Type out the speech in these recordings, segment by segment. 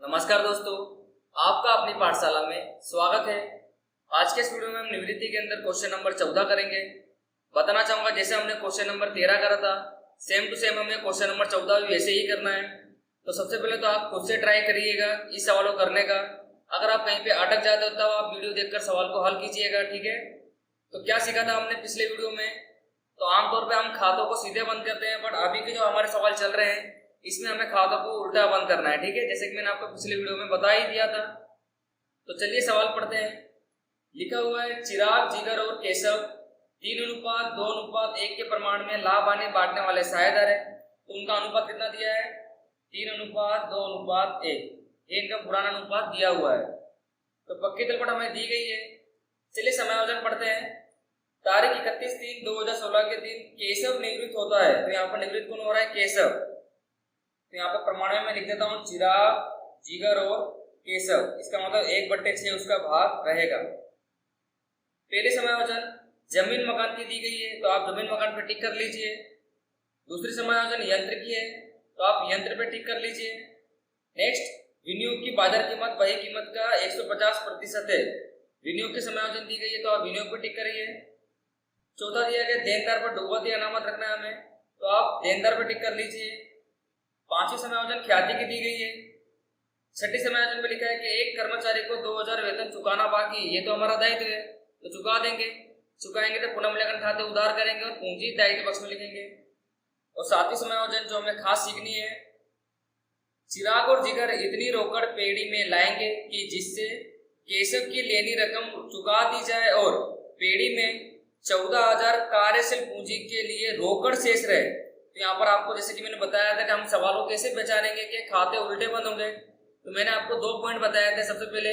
नमस्कार दोस्तों, आपका अपनी पाठशाला में स्वागत है। आज के इस वीडियो में हम निवृत्ति के अंदर क्वेश्चन नंबर 14 करेंगे। बताना चाहूंगा जैसे हमने क्वेश्चन नंबर 13 करा था, सेम टू सेम हमें क्वेश्चन नंबर 14 भी वैसे ही करना है। तो सबसे पहले तो आप खुद से ट्राई करिएगा इस सवाल को करने का। अगर आप कहीं पे अटक जाते हो तब आप वीडियो देखकर सवाल को हल कीजिएगा, ठीक है। तो क्या सीखा था हमने पिछले वीडियो में? तो आमतौर पर हम खातों को सीधे बंद करते हैं, बट अभी के जो हमारे सवाल चल रहे हैं इसमें हमें खातों को उल्टा बंद करना है, ठीक है, जैसे कि मैंने आपको पिछले वीडियो में बता ही दिया था। तो चलिए सवाल पढ़ते हैं। लिखा हुआ है चिराग, जिगर और केशव 3:2:1 के प्रमाण में लाभ हानि बांटने वाले साझेदार है। तो उनका अनुपात कितना दिया है? 3:2:1। ये इनका पुराना अनुपात दिया हुआ है। तो पक्की तलपट हमें दी गई है। चलिए समायोजन पढ़ते हैं। तारीख 31/3/2016 के दिन केशव निवृत्त होता है। तो यहाँ पर निवृत्त कौन हो रहा है? केशव। तो यहाँ पर प्रमाण में मैं लिख देता हूँ चिराग, जिगर और केशव। इसका मतलब 1/6 उसका भाग रहेगा। पहले समायोजन जमीन मकान की दी गई है, तो आप जमीन मकान पर टिक कर लीजिए। दूसरी समायोजन यंत्र की है, तो आप यंत्र पे टिक कर लीजिए। नेक्स्ट, विनियोग की बाजार कीमत वही कीमत का 150% है। विनियोग की समायोजन दी गई है, तो आप विनियोग पे टिक करिए। चौथा दिया गया देनदार पर डूबती अनामत रखना है हमें, तो आप देनदार पर टिक कर लीजिए। पांचवी समायोजन ख्याति की दी गई है। छठी समायोजन में लिखा है कि एक कर्मचारी को 2000 वेतन चुकाना बाकी, ये तो हमारा दायित्व है, तो चुका देंगे। चुकाएंगे तो पुनर्मूल्यांकन खाते उधार करेंगे और पूंजी दायित्व पक्ष में लिखेंगे। और सातवीं समायोजन जो हमें खास सीखनी है, चिराग और जिगर इतनी रोकड़ पेड़ी में लाएंगे कि जिससे केशव की लेनी रकम चुका दी जाए और पेड़ी में 14,000 कार्यशील पूंजी के लिए रोकड़ शेष रहे। तो यहाँ पर आपको जैसे कि मैंने बताया था कि हम सवालों कैसे पहचानेंगे कि खाते उल्टे बंद होंगे, तो मैंने आपको 2 पॉइंट बताया थे। सबसे पहले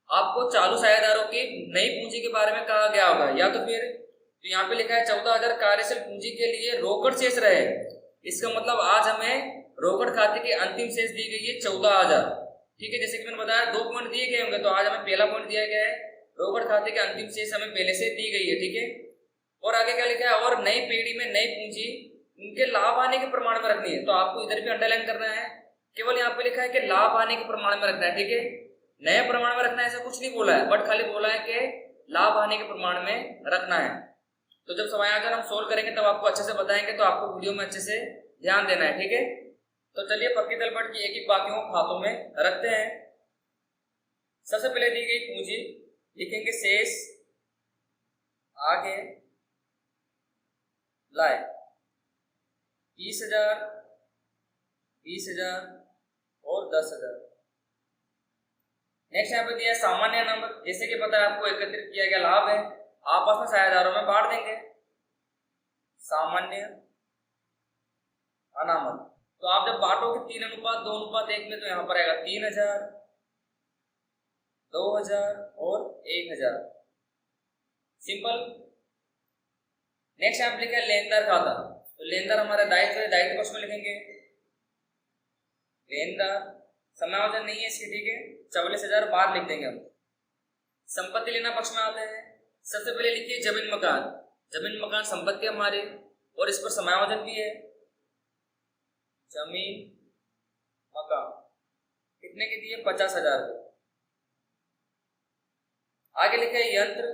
आपको चालू साझेदारों की नई पूंजी के बारे में कहा गया होगा, या तो फिर तो यहाँ पे लिखा है 14,000 कार्यशील पूंजी के लिए रोकड़ शेष रहे। इसका मतलब आज हमें रोकड़ खाते की अंतिम शेष दी गई है 14,000, ठीक है। जैसे कि मैंने बताया 2 पॉइंट दिए गए होंगे, तो आज हमें पहला पॉइंट दिया गया है रोकड़ खाते की अंतिम शेष हमें पहले से दी गई है, ठीक है। और आगे क्या लिखा है? और नई पीढ़ी में नई पूंजी उनके लाभ आने के प्रमाण में रखनी है। तो आपको इधर भी अंडरलाइन करना है। केवल यहाँ पे लिखा है कि लाभ आने के प्रमाण में रखना है, ठीक है। नए प्रमाण में रखना है ऐसा कुछ नहीं बोला है, बट खाली बोला है कि लाभ आने के प्रमाण में रखना है। तो जब समायोजन हम सोल्व करेंगे तब आपको अच्छे से बताएंगे, तो आपको वीडियो में अच्छे से ध्यान देना है, ठीक है। तो चलिए पक्की तलपट की एक एक बाकियों खातों में रखते हैं। सबसे पहले दी गई पूंजी लिखेंगे शेष, आगे लाए 20,000, 20,000 और 10,000। नेक्स्ट यहाँ पे दिया सामान्य अनामत, जैसे कि पता है आपको एकत्रित किया गया लाभ है, आपस में साझेदारों में बांट देंगे। सामान्य अनामत, तो आप जब बांटोगे 3:2:1 में, तो यहाँ पर आएगा 3,000, 2,000 और 1,000। सिंपल। नेक्स्ट यहाँ पे लिखा है लेनदार खाता, तो लेनदार हमारा दायित्व है, दायित्व पक्ष में लिखेंगे लेनदार। समायोजन नहीं है इसकी, ठीक है। 44,000 बाद लिख देंगे हम। संपत्ति लेना पक्ष में आते हैं। सबसे पहले लिखिए जमीन मकान। जमीन मकान संपत्ति हमारी, और इस पर समायोजन भी है। जमीन मकान कितने की दी है? 50,000 को। आगे लिखे है यंत्र।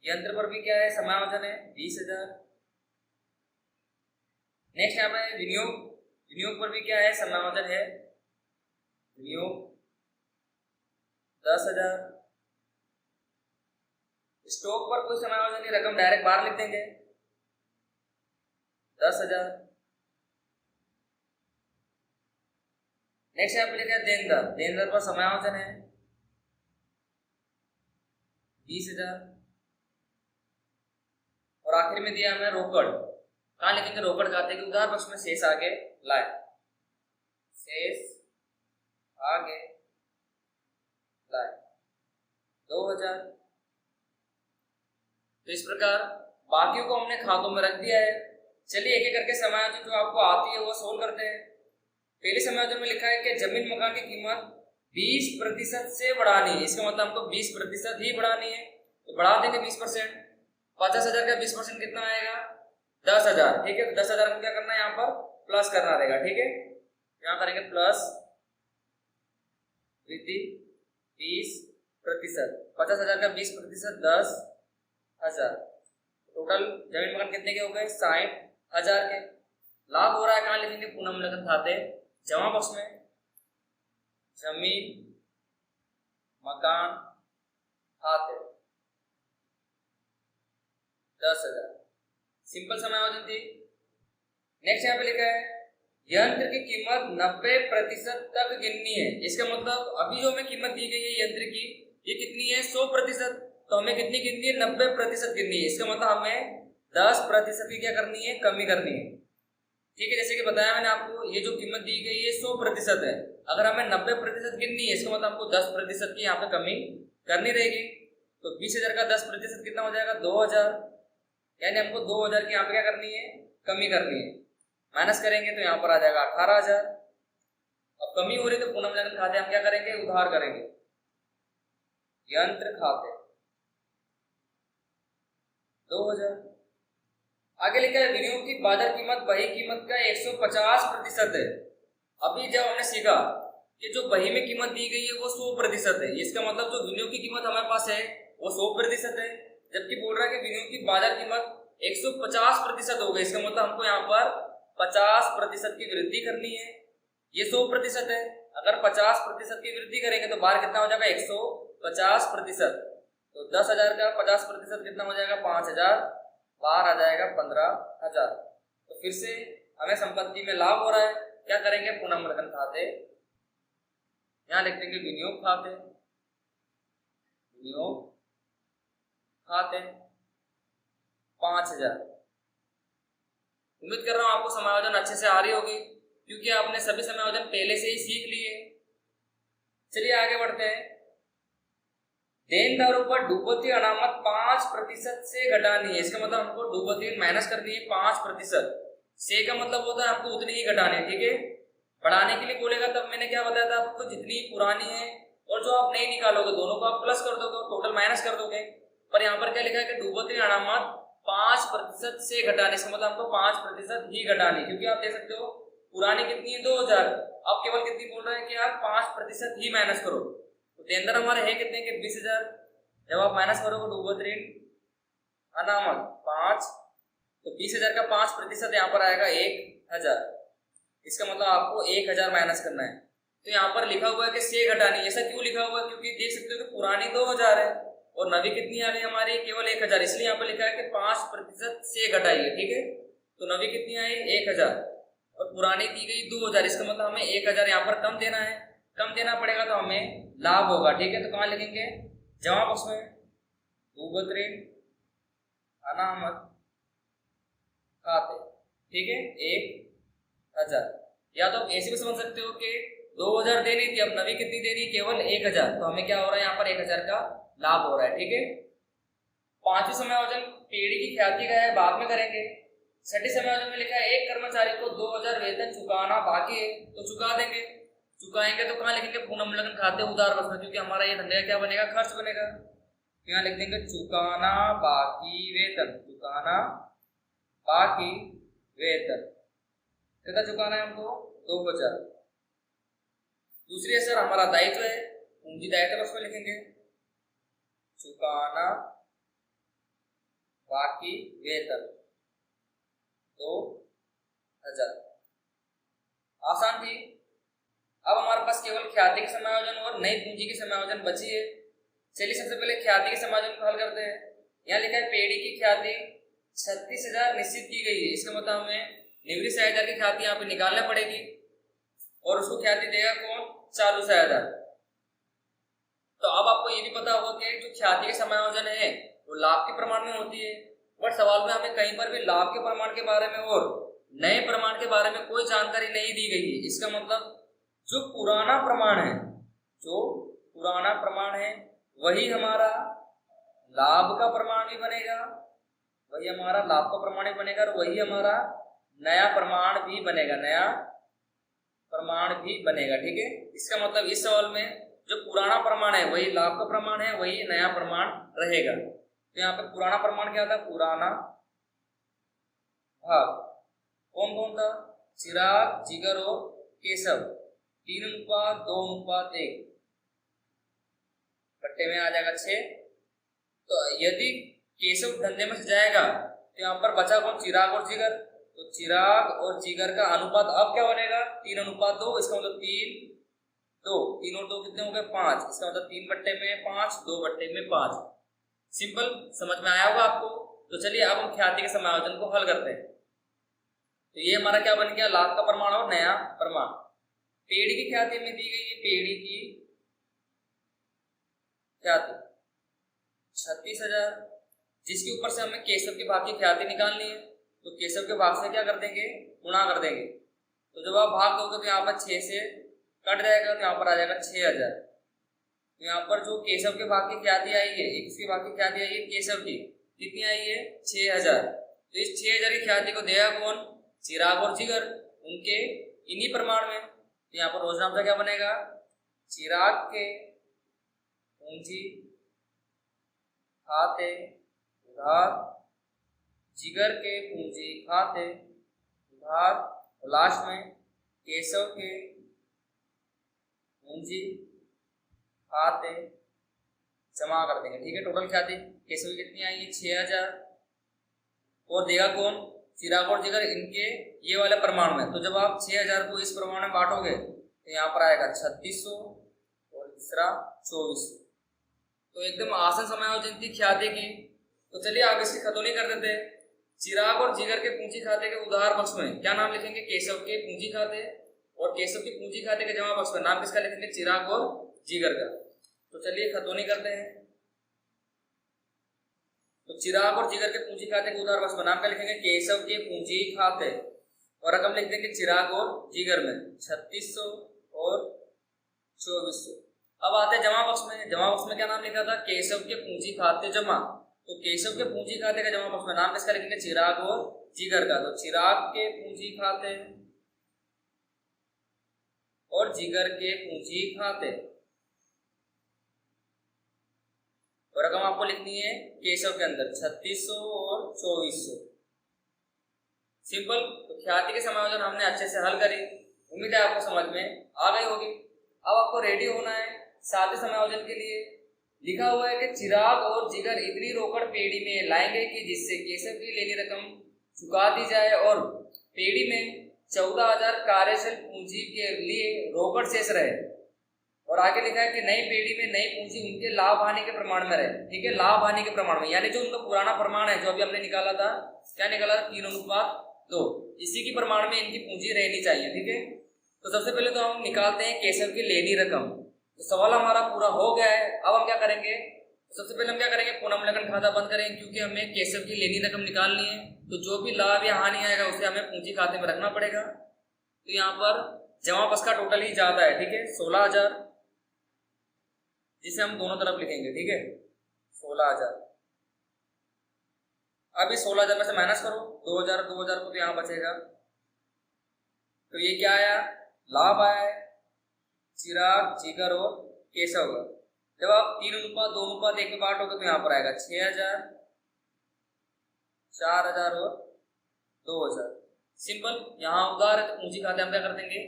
यंत्र पर भी क्या है? समायोजन है, 20,000। नेक्स्ट यहाँ पे विनियोग। विनियोग पर भी क्या है? समायोजन है, विनियोग 10,000। स्टॉक पर कोई समायोजन नहीं, रकम डायरेक्ट बाहर लिख देंगे 10,000। नेक्स्ट यहाँ पे लिखा है देनदार। देनदार पर समायोजन है 20,000। और आखिर में दिया हमें रोकड़। कहाँ लिखेंगे? रोकड़ खाते के उधार पक्ष में शेष आगे लाए, शेष आगे लाए 2,000। तो इस प्रकार बाकियों को हमने खातों में रख दिया है। चलिए एक एक करके समायोजन जो आपको आती है वो सोल्व करते हैं। पहले समायोजन में लिखा है कि जमीन मकान की कीमत 20% से बढ़ानी है। इसका मतलब हमको 20% ही बढ़ानी है, तो बढ़ा देंगे 20%। 50,000 का 20% कितना आएगा? 10,000, ठीक है। 10,000 को क्या करना है? यहाँ पर प्लस करना रहेगा, ठीक है। यहाँ करेंगे प्लस वृद्धि 20%। 50,000 का 20%, 10,000। टोटल जमीन मकान कितने के हो गए? 60,000 के। लाभ हो रहा है, कहाँ लिखेंगे? पुनर्मूल्यांकन खाते जमा बॉक्स में। जमीन मकान खाते 10,000। सिंपल समायोजन थी। नेक्स्ट यहाँ पे लिखा है यंत्र की कीमत 90% तक गिननी है। इसका मतलब अभी जो हमें कीमत दी गई है यंत्र की, ये कितनी है? 100%। तो हमें कितनी गिननी है? 90% गिननी है। इसका मतलब हमें 10% की क्या करनी है? कमी करनी है। ठीक है, जैसे कि बताया मैंने आपको, ये जो कीमत दी गई है 100% है। अगर हमें 90% गिननी है, इसका मतलब हमको 10% की यहाँ पे कमी करनी रहेगी। तो 20,000 का 10% कितना हो जाएगा? 2,000। यानी हमको 2,000 की यहाँ पे क्या करनी है? कमी करनी है। माइनस करेंगे तो यहाँ पर आ जाएगा 18,000। अब कमी हो रही है तो पुनर्मूल्यांकन खाते हम क्या करेंगे? उधार करेंगे। यंत्र खाते 2,000। आगे लिखा है विनियोग की बाजार कीमत बही कीमत का 150% है। अभी जब हमने सीखा कि जो बही में कीमत दी गई है वो 100% है, इसका मतलब जो विनियोग की कीमत हमारे पास है वो 100% है। जबकि बोल रहा है कि विनियोग की बाजार कीमत 150% हो गई, इसका मतलब हमको यहाँ पर 50% की वृद्धि करनी है। ये 100% है, अगर 50% की वृद्धि करेंगे तो बाहर कितना हो जाएगा? 150%। तो 10,000 का 50% कितना हो जाएगा? 5,000। बाहर आ जाएगा 15,000। तो फिर से हमें संपत्ति में लाभ हो रहा है, क्या करेंगे? पुनर्मूल्यांकन खाते यहाँ लिख देंगे विनियोग खाते। विनियोग खाते 5,000। उम्मीद कर रहा हूं आपको समायोजन अच्छे से आ रही होगी, क्योंकि आपने सभी समायोजन पहले से ही सीख लिए। चलिए आगे बढ़ते हैं। देनदारों पर डूबती अनामत 5% से घटानी है। इसका मतलब हमको डूबती माइनस करनी है 5%। से का मतलब होता है हमको उतनी ही घटानी है। ठीक है, बढ़ाने के लिए बोलेगा तब मैंने क्या बताया था आपको? जितनी पुरानी है और जो आप नहीं निकालोगे दोनों को आप प्लस कर दोगे, टोटल माइनस कर दोगे। पर यहाँ पर क्या लिखा है कि डूबती अनामत 5% से घटाने। इसका मतलब हमको 5% ही घटानी, क्योंकि आप देख सकते हो पुरानी कितनी है? 2,000। अब केवल कितनी बोल रहे हैं कि आप 5% ही माइनस करो। तो देनदार हमारे है कितने के? 20,000। जब आप माइनस करोगे डूबती अनामत 5, तो 20,000 का 5% यहाँ पर आएगा 1,000। इसका मतलब आपको 1,000 माइनस करना है। तो यहाँ पर लिखा हुआ है कि से घटानी। ऐसा क्यों लिखा हुआ है? क्योंकि देख सकते हो कि पुरानी 2,000 है और नवी कितनी आ गई हमारी? केवल 1,000। इसलिए यहाँ पर लिखा है कि 5% से घटाइए। ठीक है, तो नवी कितनी आई? 1,000 और पुरानी दी गई 2,000। इसका मतलब हमें 1,000 यहाँ पर कम देना है। कम देना पड़ेगा तो हमें लाभ होगा। ठीक है, तो कहाँ लिखेंगे? जमा बॉक्स में डूबती अनामत खाते। ठीक है, 1,000। या तो ऐसे भी समझ सकते हो कि 2,000 देनी थी, अब नवी कितनी देनी? केवल 1,000। तो हमें क्या हो रहा है? यहाँ पर 1,000 का लाभ हो रहा है। ठीक है, पांचवी समायोजन पेड़ी की ख्याति का है, बाद में करेंगे। छठी समायोजन में लिखा है एक कर्मचारी को 2,000 वेतन चुकाना बाकी है, तो चुका देंगे। चुकाएंगे तो कहाँ लिखेंगे? पुनर्मूल्यांकन खाते उधार बस में, क्योंकि हमारा ये धंधा क्या बनेगा? खर्च बनेगा। तो यहाँ लिख देंगे चुकाना बाकी वेतन। चुकाना बाकी वेतन कितना चुकाना है हमको? 2,000। दूसरी है सर हमारा दायित्व है, पूंजी दायित्व उसमें लिखेंगे चुकाना बाकी वेतन 2,000। आसान थी। अब हमारे पास केवल ख्याति के समायोजन और नई पूंजी के समायोजन बची है। चलिए सबसे पहले ख्याति के समायोजन को हल करते हैं। यहाँ लिखा है पेड़ी की ख्याति 36,000 निश्चित की गई है। इसका मतलब हमें निवृत्त सहायता की ख्याति यहाँ पे निकालना पड़ेगी और उसको ख्याति देगा कौन? चालू सहायता। तो अब आपको ये भी पता होगा कि जो ख्याति के समायोजन है वो लाभ के प्रमाण में होती है, बट सवाल में हमें कहीं पर भी लाभ के प्रमाण के बारे में और नए प्रमाण के बारे में कोई जानकारी नहीं दी गई है। इसका मतलब जो पुराना प्रमाण है, जो पुराना प्रमाण है वही हमारा लाभ का प्रमाण भी बनेगा, वही हमारा लाभ का प्रमाण भी बनेगा और वही हमारा नया प्रमाण भी बनेगा, नया प्रमाण भी बनेगा। ठीक है, इसका मतलब इस सवाल में जो पुराना प्रमाण है वही लाभ का प्रमाण है, वही नया प्रमाण रहेगा। तो यहाँ पे पुराना प्रमाण क्या था? पुराना भाग कौन कौन था? चिराग, जिगर और केशव। 3:2:1 बट्टे में आ जाएगा 6। तो यदि केशव धंधे में से जाएगा तो यहाँ पर बचा कौन, चिराग और जिगर। तो चिराग और जिगर का अनुपात अब क्या बनेगा, 3:2। इसका मतलब 3:2, 3 और 2 कितने हो गए, 5। इसका मतलब 3/5, 2/5। सिंपल, समझ में आया होगा आपको। तो चलिए अब हम ख्याति के समायोजन को हल करते हैं। तो ये हमारा क्या बन गया, लाभ का प्रमाण और नया प्रमाण। पेड़ की ख्याति में दी गई है, पेड़ी की ख्याति 36,000, जिसके ऊपर से हमें केशव के भाग की ख्याति निकालनी है। तो केशव के भाग से क्या कर देंगे, गुणा कर देंगे। तो जब आप भाग दोगे तो यहाँ पर 6 से कट जाएगा, तो यहाँ पर आ जाएगा 6,000। तो यहाँ पर जो केशव के भाग की ख्याति आई है, किसके भाग की ख्याति आई है, केशव की, कितनी आई है, 6,000। तो इस 6,000 की ख्याति को देगा कौन, चिराग और जिगर, उनके इन्हीं प्रमाण में। तो यहाँ पर रोजनामचा क्या बनेगा, चिराग के पूंजी खाते उधार, जिगर के पूंजी खाते उधार, और लास्ट में केशव के पूंजी खाते जमा कर देंगे। ठीक है, टोटल ख्याति केशव की कितनी आएगी, 6,000, और देगा कौन, चिराग और जिगर, इनके ये वाले प्रमाण में। तो जब आप 6,000 को इस प्रमाण में बांटोगे तो यहाँ पर आएगा 3600 और तीसरा 2400। तो एकदम आसान समायोजन थी ख्याति की। तो चलिए आप इसकी खतौनी कर देते हैं। चिराग और जिगर के पूंजी खाते के उधार पक्ष में क्या नाम लिखेंगे, केशव के पूंजी खाते, और केशव के पूंजी खाते के जमा पक्ष में नाम किसका लिखेंगे, चिराग और जिगर का। तो चलिए खतौनी करते हैं। तो चिराग और जिगर के पूंजी खाते के उधार पक्ष में नाम क्या लिखेंगे, केशव के पूंजी खाते, और रकम लिख देंगे चिराग और जिगर में 3600 और 2400। अब आते हैं जमा पक्ष में। जमा पक्ष में क्या नाम लिखा था, केशव के पूंजी खाते जमा। तो केशव के पूंजी खाते का जमा पक्ष में नाम किसका लिखेंगे, चिराग और जिगर का। तो चिराग के पूंजी खाते और जिगर के पूंजी खाते, और रकम आपको लिखनी है केशव के अंदर 3600 और 2400। सिंपल। तो ख्याति के समायोजन हमने अच्छे से हल करी, उम्मीद है आपको समझ में आ गई होगी। अब आपको रेडी होना है सादे समायोजन के लिए। लिखा हुआ है कि चिराग और जिगर इतनी रोकड़ पेड़ी में लाएंगे कि जिससे केशव की लेनी रकम चुका दी जाए, और पेड़ी में 14,000 कार्यशील पूंजी के लिए रोकड़ शेष रहे। और आगे लिखा है कि नई पेड़ी में नई पूंजी उनके लाभ हानि के प्रमाण में रहे। ठीक है, लाभ हानि के प्रमाण में, यानी जो उनका पुराना प्रमाण है जो अभी हमने निकाला था, क्या निकाला था, 3:2, इसी की प्रमाण में इनकी पूंजी रहनी चाहिए। ठीक है, तो सबसे पहले तो हम निकालते हैं केशव की लेनी रकम। तो सवाल हमारा पूरा हो गया है। अब हम क्या करेंगे, तो सबसे पहले हम क्या करेंगे, पुनर्मूल्यांकन खाता बंद करेंगे, क्योंकि हमें केशव की लेनी रकम निकालनी है। तो जो भी लाभ या हानि आएगा उसे हमें पूंजी खाते में रखना पड़ेगा। तो यहाँ पर जमा पक्ष का टोटल ही ज्यादा है। ठीक है, 16,000, जिसे हम दोनों तरफ लिखेंगे। ठीक है, 16,000। अब इस 16,000 में से माइनस करो 2,000 2,000 को, तो यहाँ बचेगा। तो ये क्या आया, लाभ आया है चिराग, जिगर और केशव का। जब आप 3:2:1 में बांटोगे तो यहाँ पर आएगा 6,000, 4,000 और 2,000। सिंपल। यहाँ उधार है तो पूंजी खाते हम क्या कर देंगे,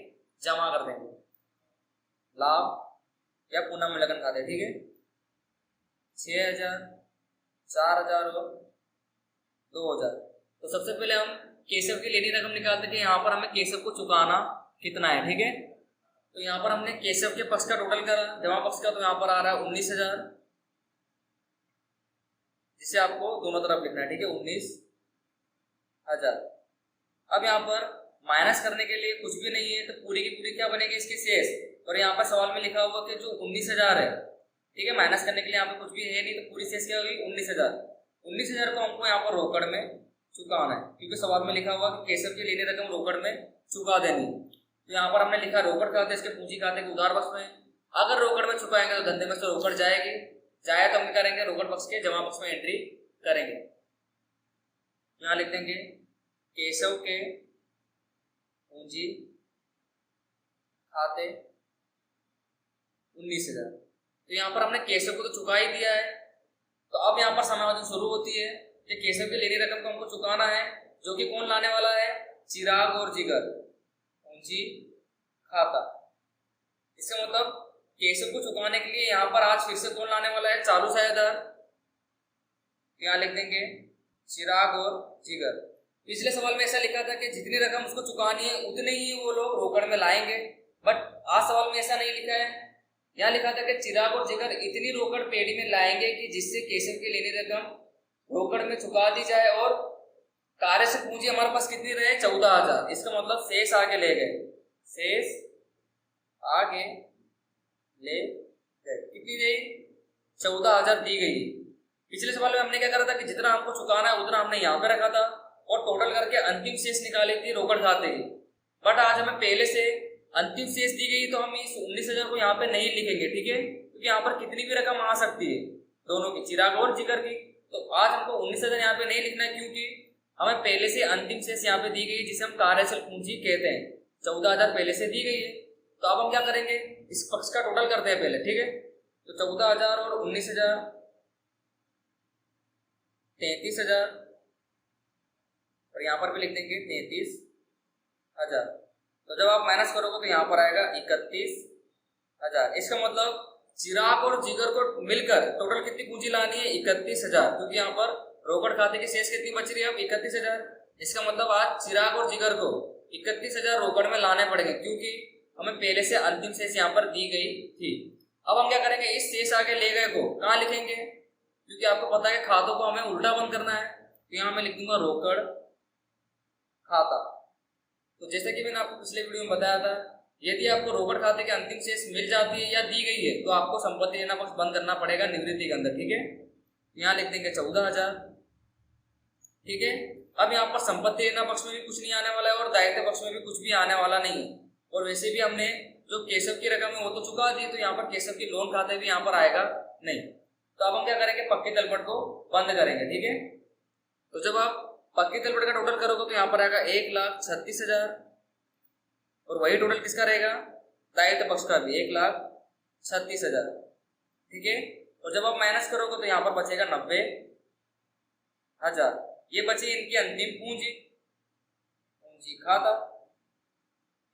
जमा कर देंगे, लाभ या पुनर्मूल्यांकन खाते। ठीक है, 6,000, 4,000 और 2,000। तो सबसे पहले हम केशव की लेनी रकम निकालते हैं कि यहाँ पर हमें केशव को चुकाना कितना है। ठीक है, तो यहाँ पर हमने केशव के पक्ष का टोटल करा, जमा पक्ष का, तो यहाँ पर आ रहा है 19,000, जिसे आपको दोनों तरफ लिखना है। ठीक है, 19,000। अब यहाँ पर माइनस करने के लिए कुछ भी नहीं है, तो पूरी की पूरी क्या बनेगी, इसकी शेष। और यहाँ पर सवाल में लिखा हुआ कि जो 19,000 है, ठीक है, माइनस करने के लिए यहाँ पर कुछ भी है नहीं, तो पूरी शेष क्या होगी, 19,000। 19,000 को हमको यहाँ पर रोकड़ में चुकाना है, क्योंकि सवाल में लिखा हुआ कि केशव की लेनी रकम रोकड़ में चुका देनी। तो यहाँ पर हमने लिखा रोकड़ खाते, इसके पूंजी खाते के उधार पक्ष में। अगर रोकड़ में चुकाएंगे तो धंधे में से रोकड़ जाएगी, जाए तो हम करेंगे रोकड़ पक्ष के जमा पक्ष में एंट्री करेंगे। यहाँ लिख देंगे केशव के पूंजी खाते 19,000। तो यहाँ पर हमने केशव को तो चुका ही दिया है। तो अब यहाँ पर समायोजन शुरू होती है कि केशव की लेनी रकम को हमको चुकाना है, जो कि कौन लाने वाला है, चिराग और जिगर, पूंजी खाता। इसका मतलब केशव को चुकाने के लिए यहाँ पर आज फिर से कौन लाने वाला है, चालू साझेदार। यहाँ लिख देंगे चिराग और जिगर। पिछले सवाल में ऐसा लिखा था कि जितनी रकम उसको चुकानी है उतने ही वो लोग रोकड़ में लाएंगे, बट आज सवाल में ऐसा नहीं लिखा है। यहाँ लिखा था कि चिराग और जिगर इतनी रोकड़ पेड़ी में लाएंगे कि जिससे केशव की लेनी रकम रोकड़ में चुका दी जाए और कार्य से पूंजी हमारे पास कितनी रहे, 14,000। इसका मतलब शेष आगे ले गए, शेष आगे ले गए। कितनी गई, 14,000 दी गई। पिछले सवाल में हमने क्या करा था कि जितना हमको चुकाना है उतना हमने यहाँ पे रखा था और टोटल करके अंतिम शेष निकाली थी रोकड़ खाते की। बट आज हमें पहले से अंतिम शेष दी गई तो हम इस 19,000 को यहाँ पे नहीं लिखेंगे, ठीक है, क्योंकि यहाँ पर कितनी भी रकम आ सकती है दोनों की, चिराग और जिगर की। तो आज हमको 19,000 यहाँ पे नहीं लिखना है क्योंकि हमें पहले से अंतिम शेष यहाँ पे दी गई जिसे हम कार्यशील पूंजी कहते हैं। 14,000 पहले से दी गई है। तो अब हम क्या करेंगे, इस पक्ष का टोटल करते हैं पहले, ठीक है। तो 14,000 और 19,000 33,000 और यहाँ पर भी लिख देंगे 33,000। तो जब आप माइनस करोगे तो यहाँ पर आएगा 31,000। इसका मतलब चिराग और जिगर को मिलकर टोटल कितनी पूंजी लानी है, 31,000, क्योंकि यहाँ पर रोकड़ खाते की शेष कितनी बच रही है अब 31,000। इसका मतलब आज चिराग और जिगर को 31,000 रोकड़ में लाने पड़ेंगे क्योंकि हमें पहले से अंतिम शेष यहाँ पर दी गई थी। अब हम क्या करेंगे, इस शेष आगे ले गए को कहाँ लिखेंगे, क्योंकि आपको पता है खातों को हमें उल्टा बंद करना है। तो यहाँ मैं लिख दूंगा रोकड़ खाता। तो जैसे कि मैंने आपको पिछले वीडियो में बताया था, यदि आपको रोकड़ खाते के अंतिम शेष मिल जाती है या दी गई है तो आपको संपत्ति लेना पक्ष बंद करना पड़ेगा निवृत्ति के अंदर, ठीक है। यहाँ लिख देंगे 14,000, ठीक है। अब यहाँ पर संपत्ति लेना पक्ष में भी कुछ नहीं आने वाला है और दायित्व पक्ष में भी कुछ भी आने वाला नहीं है। और वैसे भी हमने जो केशव की रकम है वो तो चुका दी, तो यहाँ पर केशव की लोन खाते भी यहाँ पर आएगा नहीं। तो अब हम क्या करेंगे, पक्की तलपट को बंद करेंगे, ठीक है। तो जब आप पक्की तलपट का टोटल करोगे तो यहाँ पर आएगा 1,36,000 और वही टोटल किसका रहेगा, दायित्व पक्ष का भी 1,36,000, ठीक है। और जब आप माइनस करोगे तो यहाँ पर बचेगा 90,000। ये बची इनकी अंतिम पूंजी, पूंजी खाता,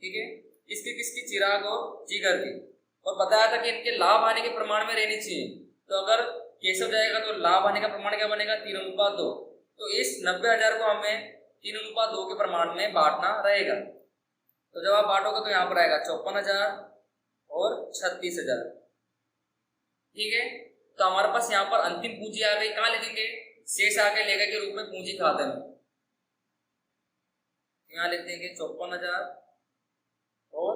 ठीक है। किसकी, चिराग और जिगर की। और बताया था कि इनके लाभ आने के प्रमाण में रहनी चाहिए। तो अगर केशव जाएगा तो लाभ आने का प्रमाण क्या बनेगा, 3:2। तो इस 90,000 को हमें 3:2 के प्रमाण में बांटना रहेगा। तो जब आप बांटोगे तो यहाँ पर आएगा 54,000 और 36,000, ठीक है। तो हमारे पास यहाँ पर अंतिम पूंजी आ गई, कहाँ लिखेंगे, शेष आगे लेगा के रूप में पूंजी खाते में। यहाँ लिख देंगे 54,000 और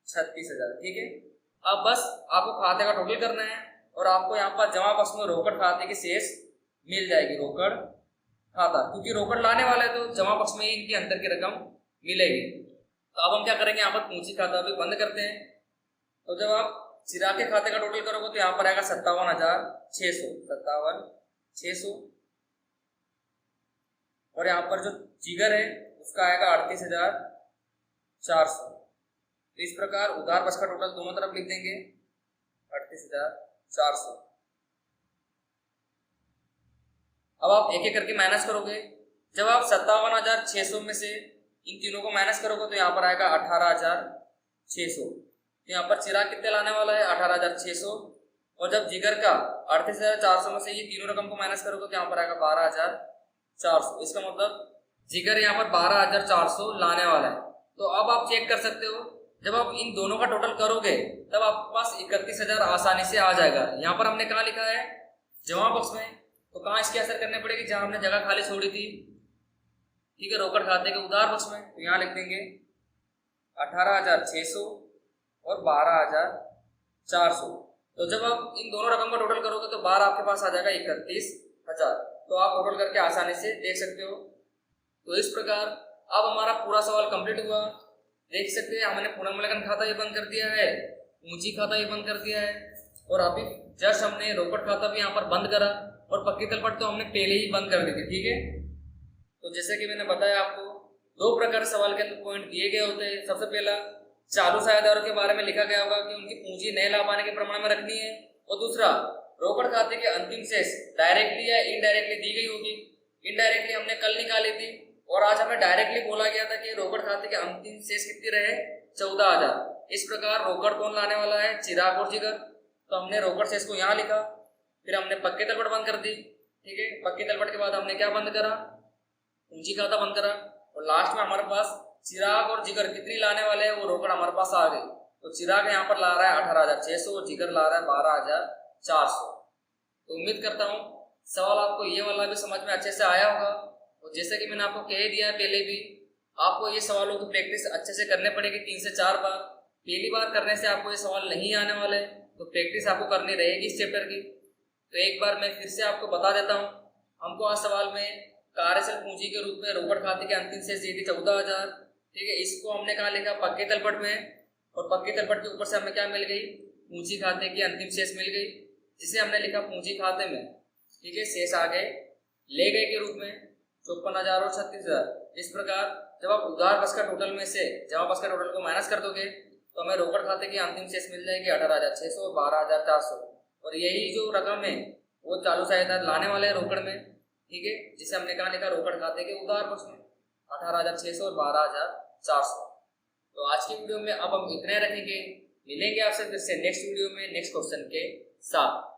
36,000, ठीक है। अब बस आपको खाते का टोटल करना है और आपको यहाँ पर जमा पक्ष में रोकड़ खाते की शेष मिल जाएगी, रोकड़ खाता, क्योंकि रोकड़ लाने वाले तो जमा पक्ष में ही इनकी अंतर की रकम मिलेगी। तो अब हम क्या करेंगे, यहाँ पर पूंजी खाता भी बंद करते हैं। तो जब आप चिराग के खाते का टोटल करोगे तो यहाँ पर आएगा 57,600 और यहाँ पर जो जिगर है उसका आएगा 38,400। तो इस प्रकार उधार पक्ष का टोटल दोनों तरफ लिख देंगे 38,400। अब आप एक एक करके माइनस करोगे। जब आप 57,600 में से इन तीनों को माइनस करोगे तो यहाँ पर आएगा 18,600। तो यहाँ पर चिराग कितने लाने वाला है, 18,600। और जब जिगर का 38,400 में से ये तीनों रकम को माइनस करोगे तो यहाँ पर आएगा 12,400। इसका मतलब जिगर यहाँ पर 12,400 लाने वाला है। तो अब आप चेक कर सकते हो, जब आप इन दोनों का टोटल करोगे तब आपके पास 31,000 आसानी से आ जाएगा। यहाँ पर हमने कहाँ लिखा है, जमा पक्ष में, तो कहाँ इसकी असर करनी पड़ेगी, जहां हमने जगह खाली छोड़ी थी, ठीक है, रोकड़ खाते के उधार पक्ष में। तो यहाँ लिख देंगे 18,600 और 12,400। तो जब आप इन दोनों रकम का टोटल करोगे तो बाहर आपके पास आ जाएगा 31,000। तो आप टोटल करके आसानी से देख सकते हो। तो इस प्रकार अब हमारा पूरा सवाल कंप्लीट हुआ। देख सकते हैं हमने पुनर्मूल्यांकन खाता भी बंद कर दिया है, पूंजी खाता भी बंद कर दिया है और अभी जस्ट हमने रोकड़ खाता भी यहाँ पर बंद करा और पक्की तलपट तो हमने पहले ही बंद कर दी थी, ठीक है। तो जैसे कि मैंने बताया आपको, दो प्रकार सवाल के अंदर पॉइंट दिए गए होते हैं। सबसे पहला चालू साझेदारों के बारे में लिखा गया होगा कि उनकी पूंजी नए लाभ आने के प्रमाण में रखनी है, और दूसरा रोकड़ खाते के अंतिम शेष डायरेक्टली या इनडायरेक्टली दी गई होगी। इनडायरेक्टली हमने कल निकाली थी और आज हमें डायरेक्टली बोला गया था कि रोकड़ खाते के अंतिम शेष कितनी रहे, 14,000। इस प्रकार रोकड़ कौन लाने वाला है, चिराग और जिगर। तो हमने रोकड़ शेष को यहाँ लिखा, फिर हमने पक्के तलपट बंद कर दी, ठीक है। पक्के तलपट के बाद हमने क्या बंद करा, पूंजी खाता बंद करा, और लास्ट में हमारे पास चिराग और जिगर कितनी लाने वाले हैं, वो रोकड़ हमारे पास आ गई। तो चिराग यहाँ पर ला रहा है 18,600 और जिगर ला रहा है 12,400। तो उम्मीद करता हूँ सवाल आपको ये वाला भी समझ में अच्छे से आया होगा। और जैसे कि मैंने आपको कह दिया है पहले भी, आपको ये सवालों की प्रैक्टिस अच्छे से करने पड़ेगी 3 से 4 बार। पहली बार करने से आपको ये सवाल नहीं आने वाले, तो प्रैक्टिस आपको करनी रहेगी इस चैप्टर की। तो एक बार मैं फिर से आपको बता देता हूँ, हमको आज सवाल में कार्यशील पूंजी के रूप में रोकड़ खाते के अंतिम शेष दी थी 14,000, ठीक है। इसको हमने कहाँ लिखा, पक्के तलपट में, और पक्के तलपट के ऊपर से हमें क्या मिल गई, पूंजी खाते की अंतिम शेष मिल गई, जिसे हमने लिखा पूंजी खाते में, ठीक है। शेष आ गए ले गए के रूप में 54,000 और 36,000। इस प्रकार जब आप उधार बस का टोटल में से जमा बस का टोटल को माइनस कर दोगे तो हमें रोकड़ खाते की अंतिम शेष मिल जाएगी 18,600 और 12,400। और यही जो रकम है वो चालू सहायता लाने वाले हैं रोकड़ में, ठीक है, जिसे हमने कहा लिखा रोकड़ खाते के उधार पक्ष में 18,600 और 12,400। तो आज की वीडियो में अब हम इतने रखेंगे, मिलेंगे आपसे फिर से नेक्स्ट वीडियो में नेक्स्ट क्वेश्चन के साथ।